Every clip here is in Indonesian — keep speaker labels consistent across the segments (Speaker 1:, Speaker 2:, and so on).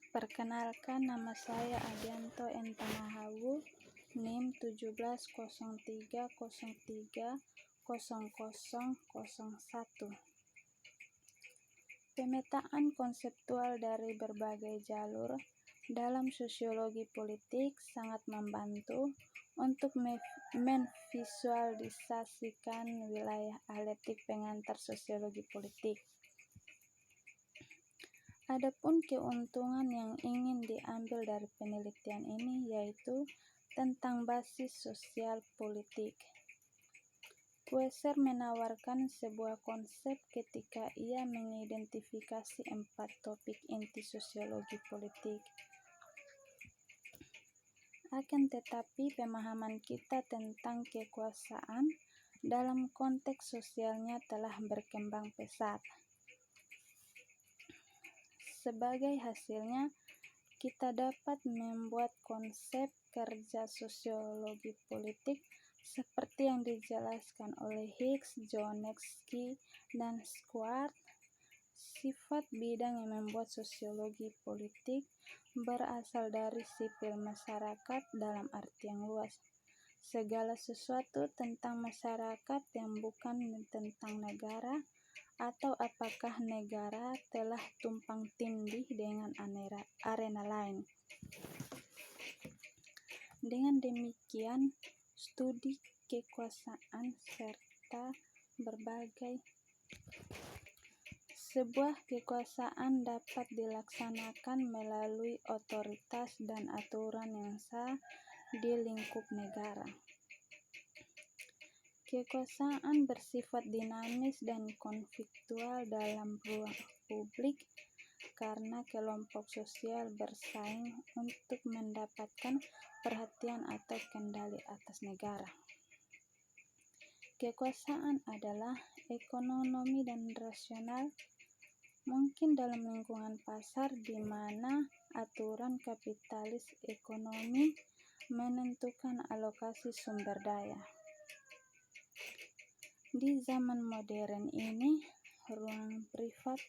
Speaker 1: Perkenalkan, nama saya Adianto N. Tanahawu, NIM 1703030001. Pemetaan konseptual dari berbagai jalur dalam sosiologi politik sangat membantu untuk memvisualisasikan wilayah atletik pengantar sosiologi politik. Adapun keuntungan yang ingin diambil dari penelitian ini yaitu tentang basis sosial politik. Kueser menawarkan sebuah konsep ketika ia mengidentifikasi 4 topik inti sosiologi politik. Akan tetapi pemahaman kita tentang kekuasaan dalam konteks sosialnya telah berkembang pesat. Sebagai hasilnya, kita dapat membuat konsep kerja sosiologi politik seperti yang dijelaskan oleh Hicks, Jonevsky, dan Schwartz. Sifat bidang yang membuat sosiologi politik berasal dari sipil masyarakat dalam arti yang luas. Segala sesuatu tentang masyarakat yang bukan tentang negara, atau apakah negara telah tumpang tindih dengan arena lain. Dengan demikian, studi kekuasaan serta berbagai sebuah kekuasaan dapat dilaksanakan melalui otoritas dan aturan yang sah di lingkup negara. Kekuasaan bersifat dinamis dan konfliktual dalam ruang publik karena kelompok sosial bersaing untuk mendapatkan perhatian atau kendali atas negara. Kekuasaan adalah ekonomi dan rasional, mungkin dalam lingkungan pasar di mana aturan kapitalis ekonomi menentukan alokasi sumber daya. Di zaman modern ini, ruang privat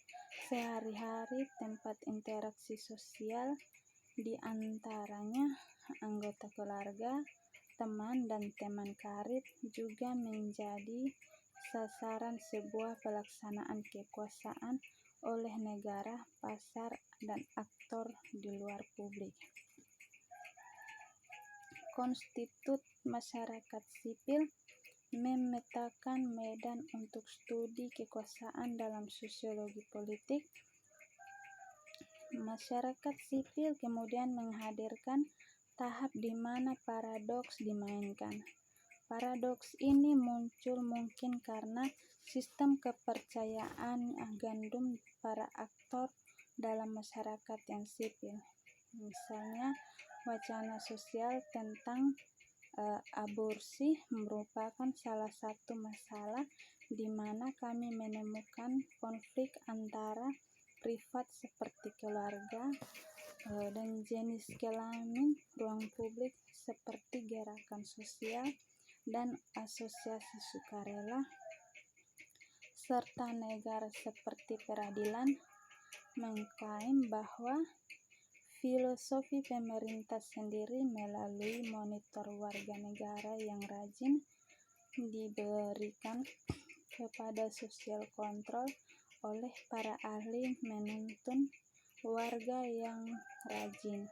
Speaker 1: sehari-hari tempat interaksi sosial di antaranya anggota keluarga, teman, dan teman karib juga menjadi sasaran sebuah pelaksanaan kekuasaan oleh negara, pasar, dan aktor di luar publik. Konstitut masyarakat sipil memetakan medan untuk studi kekuasaan dalam sosiologi politik. Masyarakat sipil kemudian menghadirkan tahap di mana paradoks dimainkan. Paradoks ini muncul mungkin karena sistem kepercayaan gandum para aktor dalam masyarakat yang sipil. Misalnya, wacana sosial tentang aborsi merupakan salah satu masalah di mana kami menemukan konflik antara privat seperti keluarga dan jenis kelamin ruang publik seperti gerakan sosial dan asosiasi sukarela, serta negara seperti peradilan mengklaim bahwa filosofi pemerintah sendiri melalui monitor warga negara yang rajin diberikan kepada social control oleh para ahli menuntun warga yang rajin.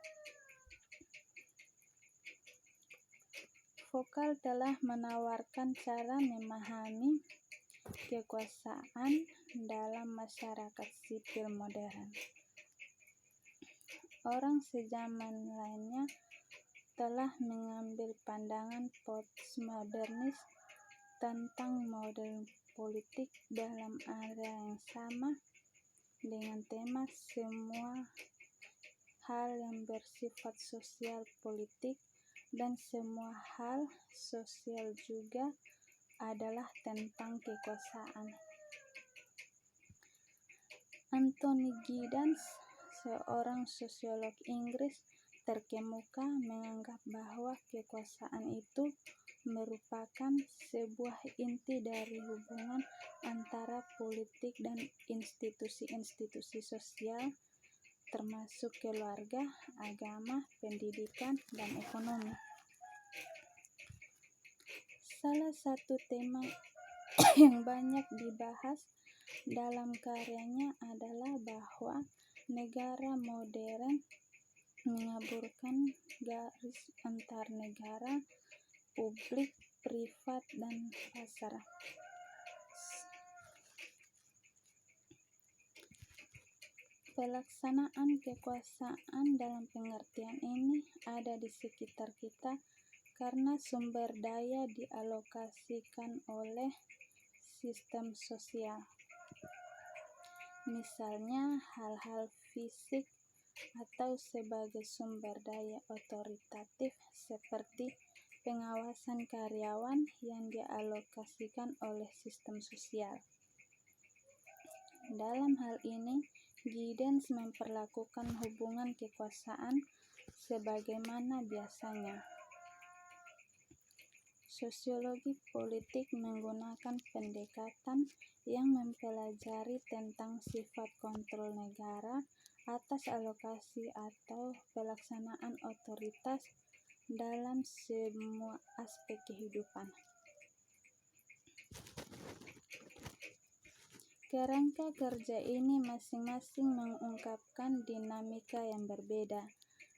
Speaker 1: Foucault telah menawarkan cara memahami kekuasaan dalam masyarakat sipil modern. Orang sejaman lainnya telah mengambil pandangan postmodernis tentang model politik dalam area yang sama dengan tema semua hal yang bersifat sosial politik dan semua hal sosial juga adalah tentang kekuasaan. Anthony Giddens, seorang sosiolog Inggris terkemuka, menganggap bahwa kekuasaan itu merupakan sebuah inti dari hubungan antara politik dan institusi-institusi sosial termasuk keluarga, agama, pendidikan, dan ekonomi. Salah satu tema yang banyak dibahas dalam karyanya adalah bahwa negara modern mengaburkan garis antar negara, publik, privat, dan pasar. Pelaksanaan kekuasaan dalam pengertian ini ada di sekitar kita karena sumber daya dialokasikan oleh sistem sosial. Misalnya hal-hal fisik atau sebagai sumber daya otoritatif seperti pengawasan karyawan yang dialokasikan oleh sistem sosial. Dalam hal ini, Giddens memperlakukan hubungan kekuasaan sebagaimana biasanya. Sosiologi politik menggunakan pendekatan yang mempelajari tentang sifat kontrol negara atas alokasi atau pelaksanaan otoritas dalam semua aspek kehidupan. Kerangka kerja ini masing-masing mengungkapkan dinamika yang berbeda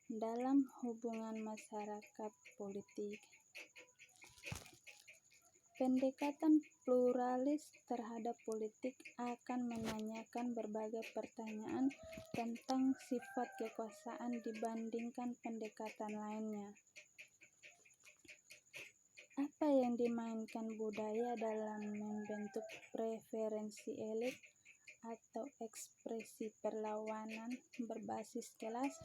Speaker 1: dalam hubungan masyarakat politik. Pendekatan pluralis terhadap politik akan menanyakan berbagai pertanyaan tentang sifat kekuasaan dibandingkan pendekatan lainnya. Apa yang dimainkan budaya dalam membentuk preferensi elit atau ekspresi perlawanan berbasis kelas?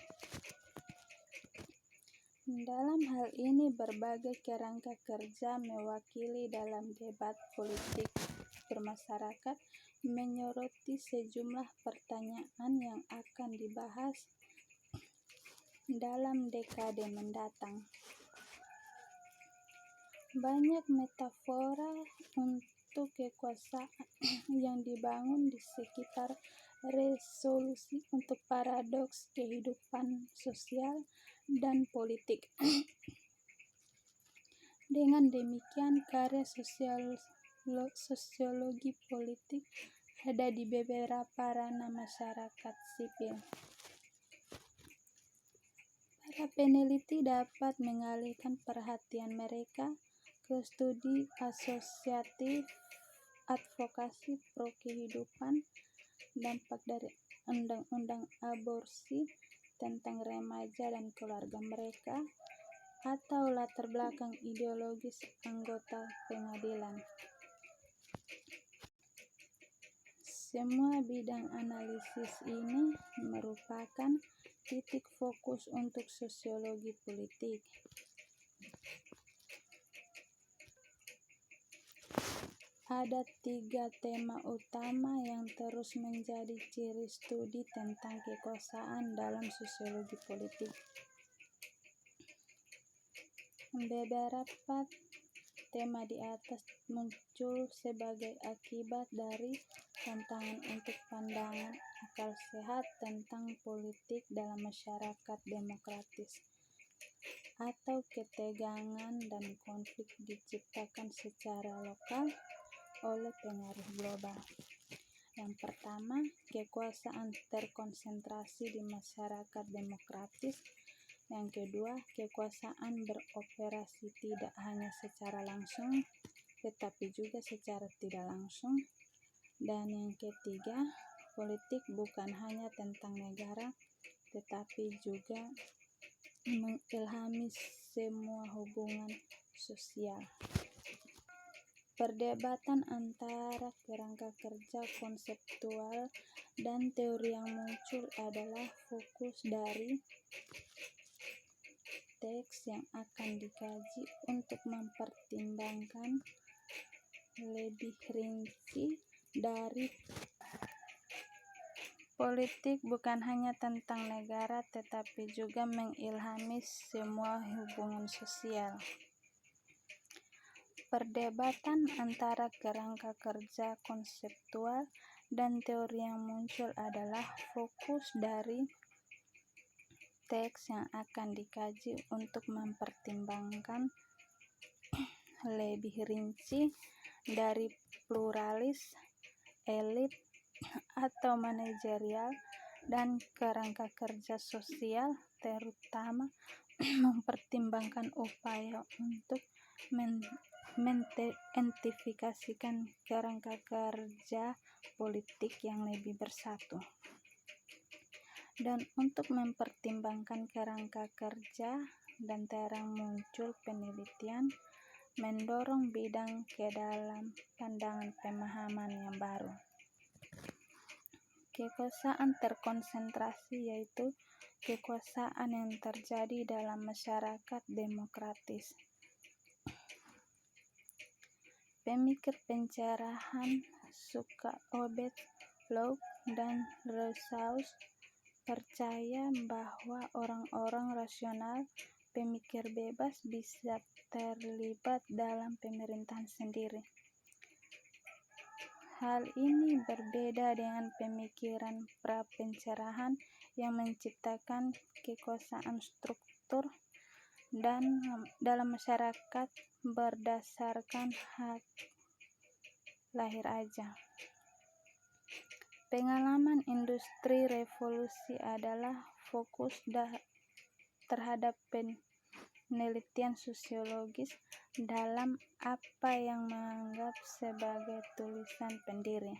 Speaker 1: Dalam hal ini, berbagai kerangka kerja mewakili dalam debat politik bermasyarakat menyoroti sejumlah pertanyaan yang akan dibahas dalam dekade mendatang. Banyak metafora untuk kekuasaan yang dibangun di sekitar resolusi untuk paradoks kehidupan sosial dan politik. Dengan demikian, karya sosiologi politik ada di beberapa ranah masyarakat sipil. Para peneliti dapat mengalihkan perhatian mereka ke studi asosiatif, advokasi pro kehidupan, dampak dari undang-undang aborsi tentang remaja dan keluarga mereka, atau latar belakang ideologis anggota pengadilan. Semua bidang analisis ini merupakan titik fokus untuk sosiologi politik. Ada 3 tema utama yang terus menjadi ciri studi tentang kekuasaan dalam sosiologi politik. Beberapa tema di atas muncul sebagai akibat dari tantangan untuk pandangan akal sehat tentang politik dalam masyarakat demokratis, atau ketegangan dan konflik diciptakan secara lokal oleh pengaruh global. Yang pertama, kekuasaan terkonsentrasi di masyarakat demokratis. Yang kedua, kekuasaan beroperasi tidak hanya secara langsung, tetapi juga secara tidak langsung. Dan yang ketiga, politik bukan hanya tentang negara, tetapi juga mengilhami semua hubungan sosial. Perdebatan antara kerangka kerja konseptual dan teori yang muncul adalah fokus dari teks yang akan dikaji untuk mempertimbangkan lebih rinci dari politik bukan hanya tentang negara tetapi juga mengilhami semua hubungan sosial. Perdebatan antara kerangka kerja konseptual dan teori yang muncul adalah fokus dari teks yang akan dikaji untuk mempertimbangkan lebih rinci dari pluralis, elit, atau manajerial, dan kerangka kerja sosial, terutama mempertimbangkan upaya untuk mengidentifikasikan kerangka kerja politik yang lebih bersatu. Dan untuk mempertimbangkan kerangka kerja dan terang muncul penelitian mendorong bidang ke dalam pandangan pemahaman yang baru. Kekuasaan terkonsentrasi yaitu kekuasaan yang terjadi dalam masyarakat demokratis. Pemikir pencerahan Suka-Obed, Locke, dan Rousseau percaya bahwa orang-orang rasional, pemikir bebas bisa terlibat dalam pemerintahan sendiri. Hal ini berbeda dengan pemikiran pra-pencerahan yang menciptakan kekuasaan struktur dan dalam masyarakat berdasarkan hak lahir aja. Pengalaman industri revolusi adalah fokus terhadap penelitian sosiologis dalam apa yang menganggap sebagai tulisan pendiri.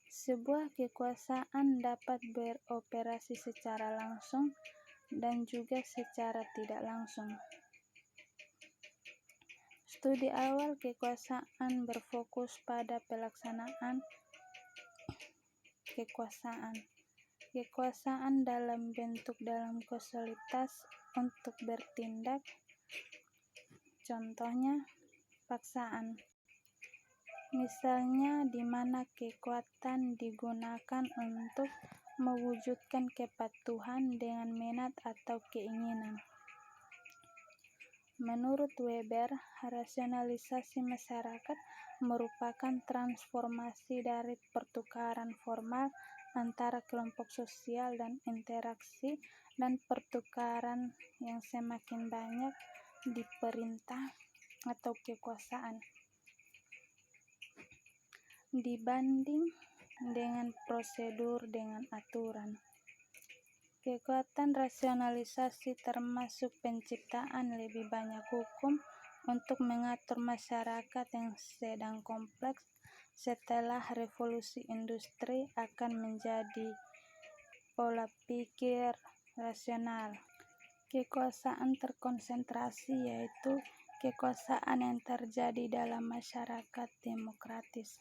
Speaker 1: Sebuah kekuasaan dapat beroperasi secara langsung dan juga secara tidak langsung. Studi awal kekuasaan berfokus pada pelaksanaan kekuasaan. Kekuasaan dalam bentuk dalam kausalitas untuk bertindak, contohnya paksaan. Misalnya di mana kekuatan digunakan untuk mewujudkan kepatuhan dengan minat atau keinginan. Menurut Weber, rasionalisasi masyarakat merupakan transformasi dari pertukaran formal antara kelompok sosial dan interaksi dan pertukaran yang semakin banyak di perintah atau kekuasaan dibanding dengan prosedur dengan aturan. Kekuatan rasionalisasi termasuk penciptaan lebih banyak hukum untuk mengatur masyarakat yang sedang kompleks setelah revolusi industri akan menjadi pola pikir rasional. Kekuasaan terkonsentrasi yaitu kekuasaan yang terjadi dalam masyarakat demokratis.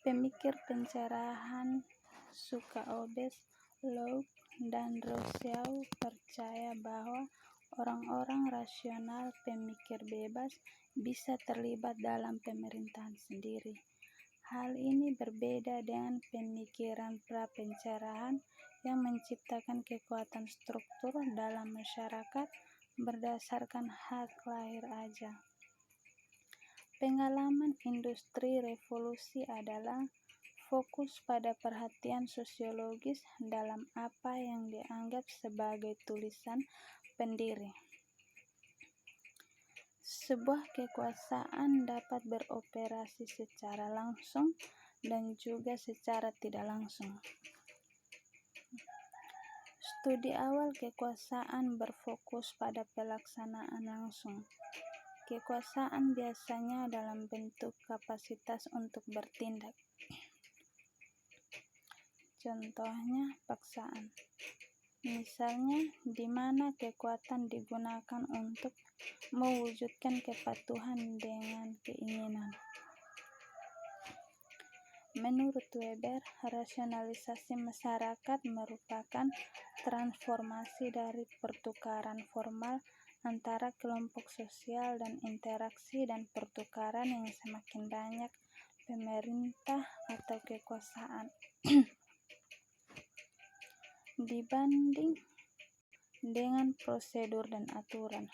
Speaker 1: Pemikir pencerahan Suka-Obed, Locke, dan Rousseau percaya bahwa orang-orang rasional pemikir bebas bisa terlibat dalam pemerintahan sendiri. Hal ini berbeda dengan pemikiran pra-pencerahan yang menciptakan kekuatan struktur dalam masyarakat berdasarkan hak lahir aja. Pengalaman industri revolusi adalah fokus pada perhatian sosiologis dalam apa yang dianggap sebagai tulisan pendiri. Sebuah kekuasaan dapat beroperasi secara langsung dan juga secara tidak langsung. Studi awal kekuasaan berfokus pada pelaksanaan langsung. Kekuasaan biasanya dalam bentuk kapasitas untuk bertindak. Contohnya paksaan. Misalnya di mana kekuatan digunakan untuk mewujudkan kepatuhan dengan keinginan. Menurut Weber, rasionalisasi masyarakat merupakan transformasi dari pertukaran formal antara kelompok sosial dan interaksi dan pertukaran yang semakin banyak pemerintah atau kekuasaan dibanding dengan prosedur dan aturan.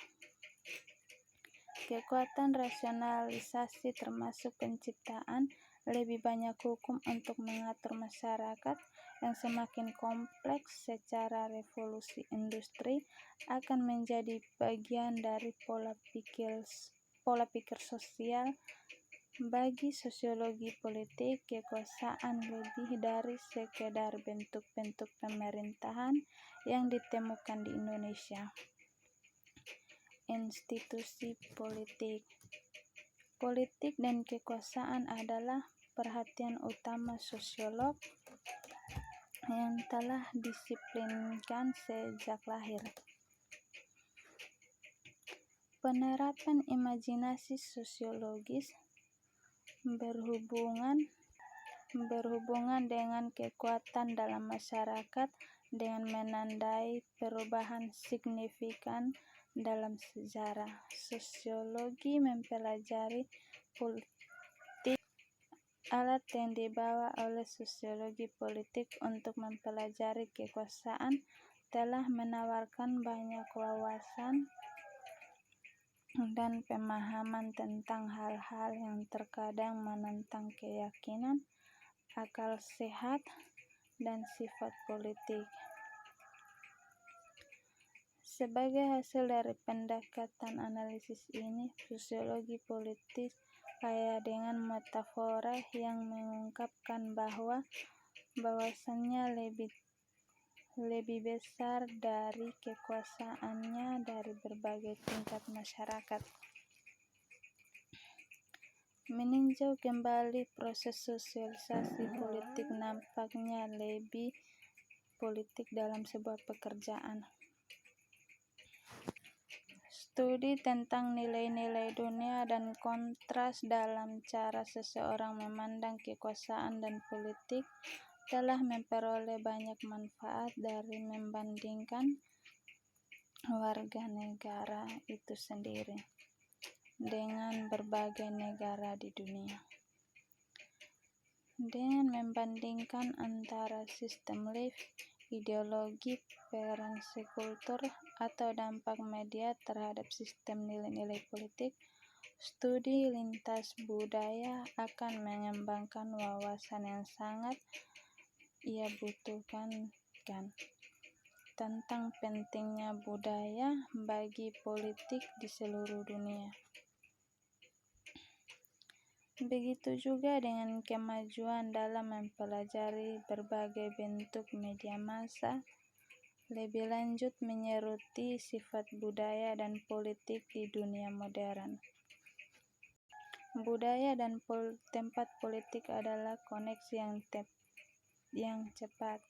Speaker 1: Kekuatan rasionalisasi termasuk penciptaan lebih banyak hukum untuk mengatur masyarakat yang semakin kompleks secara revolusi industri akan menjadi bagian dari pola pikir sosial. Bagi sosiologi politik, kekuasaan lebih dari sekedar bentuk-bentuk pemerintahan yang ditemukan di Indonesia. Institusi politik. Politik dan kekuasaan adalah perhatian utama sosiolog yang telah disiplinkan sejak lahir. Penerapan imajinasi sosiologis berhubungan dengan kekuatan dalam masyarakat dengan menandai perubahan signifikan dalam sejarah. Sosiologi mempelajari politik. Alat yang dibawa oleh sosiologi politik untuk mempelajari kekuasaan telah menawarkan banyak wawasan dan pemahaman tentang hal-hal yang terkadang menentang keyakinan, akal sehat, dan sifat politik. Sebagai hasil dari pendekatan analisis ini, sosiologi politik kaya dengan metafora yang mengungkapkan bahwasannya lebih besar dari kekuasaannya dari berbagai tingkat masyarakat. Meninjau kembali proses sosialisasi politik, nampaknya lebih politik dalam sebuah pekerjaan. Studi tentang nilai-nilai dunia dan kontras dalam cara seseorang memandang kekuasaan dan politik telah memperoleh banyak manfaat dari membandingkan warga negara itu sendiri dengan berbagai negara di dunia. Dengan membandingkan antara sistem life, ideologi, preferensi kultur, atau dampak media terhadap sistem nilai-nilai politik, studi lintas budaya akan mengembangkan wawasan yang sangat ia butuhkan tentang pentingnya budaya bagi politik di seluruh dunia. Begitu juga dengan kemajuan dalam mempelajari berbagai bentuk media massa, lebih lanjut menyeruti sifat budaya dan politik di dunia modern. Budaya dan tempat politik adalah koneksi yang cepat.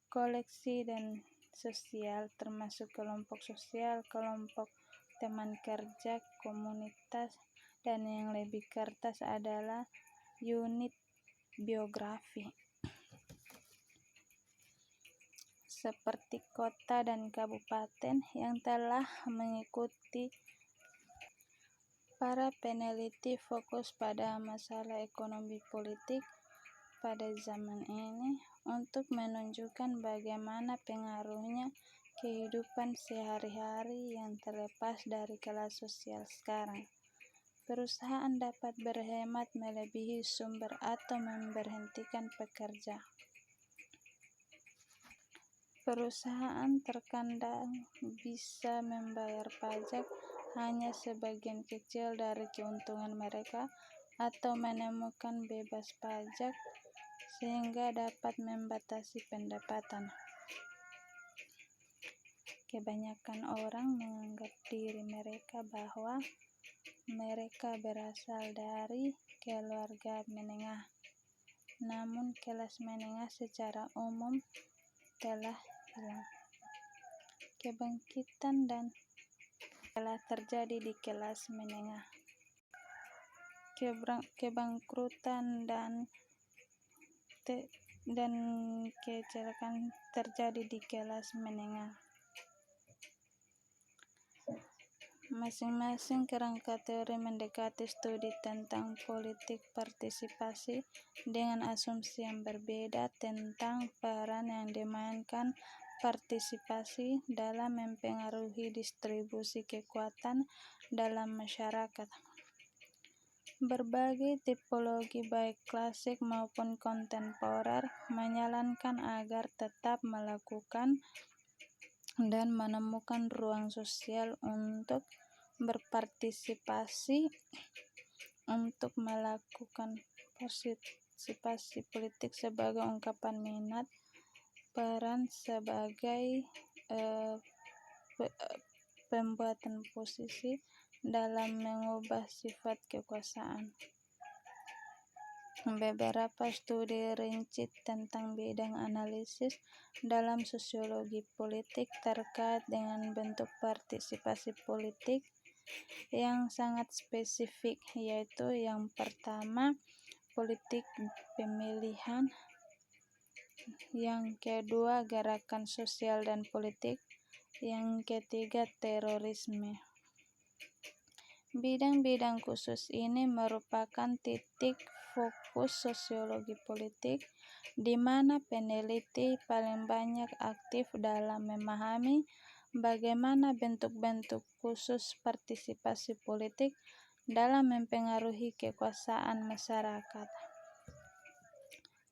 Speaker 1: Koleksi dan sosial, termasuk kelompok sosial, kelompok teman kerja, komunitas, dan yang lebih kertas adalah unit biografi, seperti kota dan kabupaten yang telah mengikuti. Para peneliti fokus pada masalah ekonomi politik pada zaman ini untuk menunjukkan bagaimana pengaruhnya kehidupan sehari-hari yang terlepas dari kelas sosial sekarang. Perusahaan dapat berhemat melebihi sumber atau memberhentikan pekerja. Perusahaan terkadang bisa membayar pajak hanya sebagian kecil dari keuntungan mereka atau menemukan bebas pajak sehingga dapat membatasi pendapatan. Kebanyakan orang menganggap diri mereka bahwa mereka berasal dari keluarga menengah, namun kelas menengah secara umum telah hilang. Kebangkitan dan telah terjadi di kelas menengah. Kebangkrutan dan kecelakaan terjadi di kelas menengah. Masing-masing kerangka teori mendekati studi tentang politik partisipasi dengan asumsi yang berbeda tentang peran yang dimainkan partisipasi dalam mempengaruhi distribusi kekuatan dalam masyarakat. Berbagai tipologi baik klasik maupun kontemporer menyarankan agar tetap melakukan dan menemukan ruang sosial untuk berpartisipasi, untuk melakukan partisipasi politik sebagai ungkapan minat, peran sebagai pembuatan posisi dalam mengubah sifat kekuasaan. Beberapa studi rinci tentang bidang analisis dalam sosiologi politik terkait dengan bentuk partisipasi politik yang sangat spesifik, yaitu yang pertama, politik pemilihan, yang kedua, gerakan sosial dan politik, yang ketiga, terorisme. Bidang-bidang khusus ini merupakan titik fokus sosiologi politik, di mana peneliti paling banyak aktif dalam memahami bagaimana bentuk-bentuk khusus partisipasi politik dalam mempengaruhi kekuasaan masyarakat.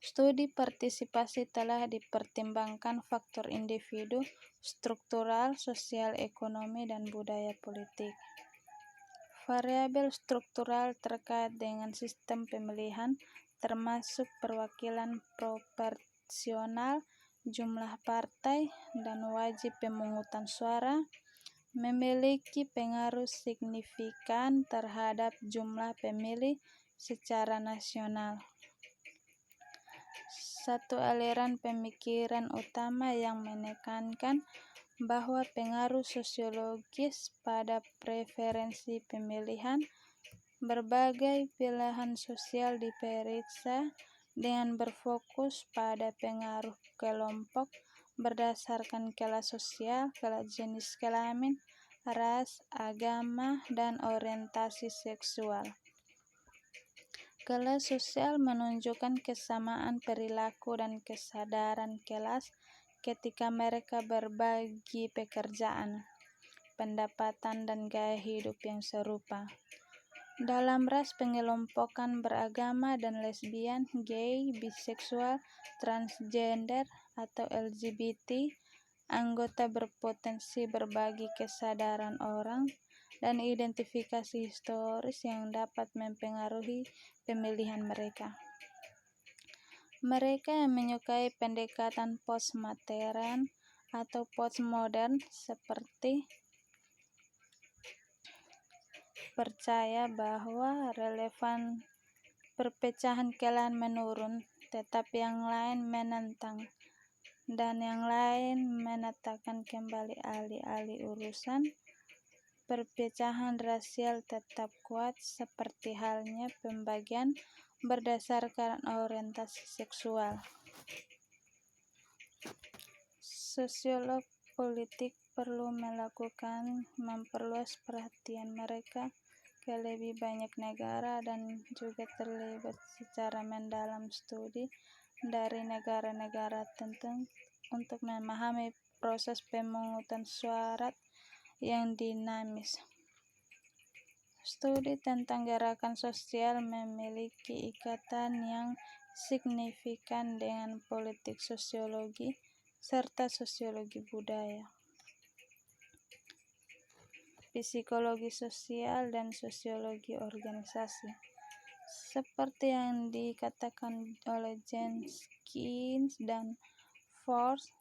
Speaker 1: Studi partisipasi telah dipertimbangkan faktor individu, struktural, sosial, ekonomi, dan budaya politik. Variabel struktural terkait dengan sistem pemilihan, termasuk perwakilan proporsional, jumlah partai, dan wajib pemungutan suara, memiliki pengaruh signifikan terhadap jumlah pemilih secara nasional. Satu aliran pemikiran utama yang menekankan bahwa pengaruh sosiologis pada preferensi pemilihan, berbagai pilihan sosial diperiksa dengan berfokus pada pengaruh kelompok berdasarkan kelas sosial, kelas jenis kelamin, ras, agama, dan orientasi seksual. Kelas sosial menunjukkan kesamaan perilaku dan kesadaran kelas ketika mereka berbagi pekerjaan, pendapatan, dan gaya hidup yang serupa. Dalam ras, pengelompokan beragama dan lesbian, gay, biseksual, transgender, atau LGBT, anggota berpotensi berbagi kesadaran orang dan identifikasi historis yang dapat mempengaruhi pemilihan mereka. Mereka yang menyukai pendekatan postmodern atau postmodern seperti percaya bahwa relevan perpecahan kelas menurun, tetapi yang lain menentang, dan yang lain menetapkan kembali alih-alih urusan. Perpecahan rasial tetap kuat, seperti halnya pembagian berdasarkan orientasi seksual. Sosiolog politik perlu memperluas perhatian mereka ke lebih banyak negara dan juga terlibat secara mendalam studi dari negara-negara tertentu untuk memahami proses pemungutan suara yang dinamis. Studi tentang gerakan sosial memiliki ikatan yang signifikan dengan politik sosiologi serta sosiologi budaya, psikologi sosial, dan sosiologi organisasi. Seperti yang dikatakan oleh Jenkins dan Force,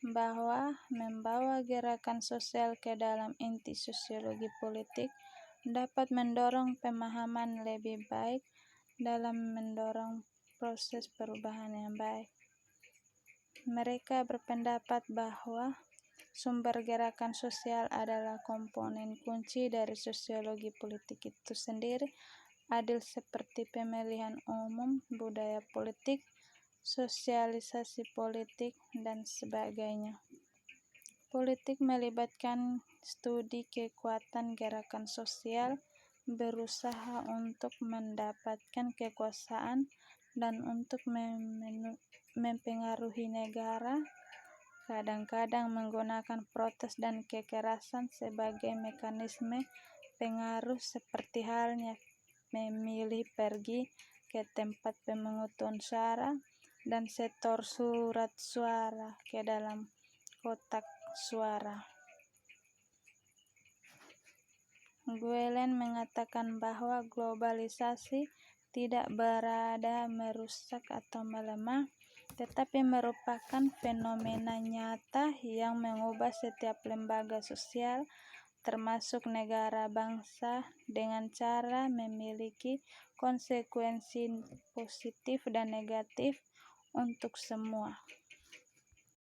Speaker 1: bahwa membawa gerakan sosial ke dalam inti sosiologi politik dapat mendorong pemahaman lebih baik dalam mendorong proses perubahan yang baik. Mereka berpendapat bahwa sumber gerakan sosial adalah komponen kunci dari sosiologi politik itu sendiri, adil seperti pemilihan umum, budaya politik, sosialisasi politik, dan sebagainya. Politik melibatkan studi kekuatan gerakan sosial, berusaha untuk mendapatkan kekuasaan dan untuk mempengaruhi negara, kadang-kadang menggunakan protes dan kekerasan sebagai mekanisme pengaruh, seperti halnya memilih pergi ke tempat pemungutan suara dan setor surat suara ke dalam kotak suara. Gulen mengatakan bahwa globalisasi tidak berada merusak atau melemah, tetapi merupakan fenomena nyata yang mengubah setiap lembaga sosial, termasuk negara bangsa, dengan cara memiliki konsekuensi positif dan negatif untuk semua.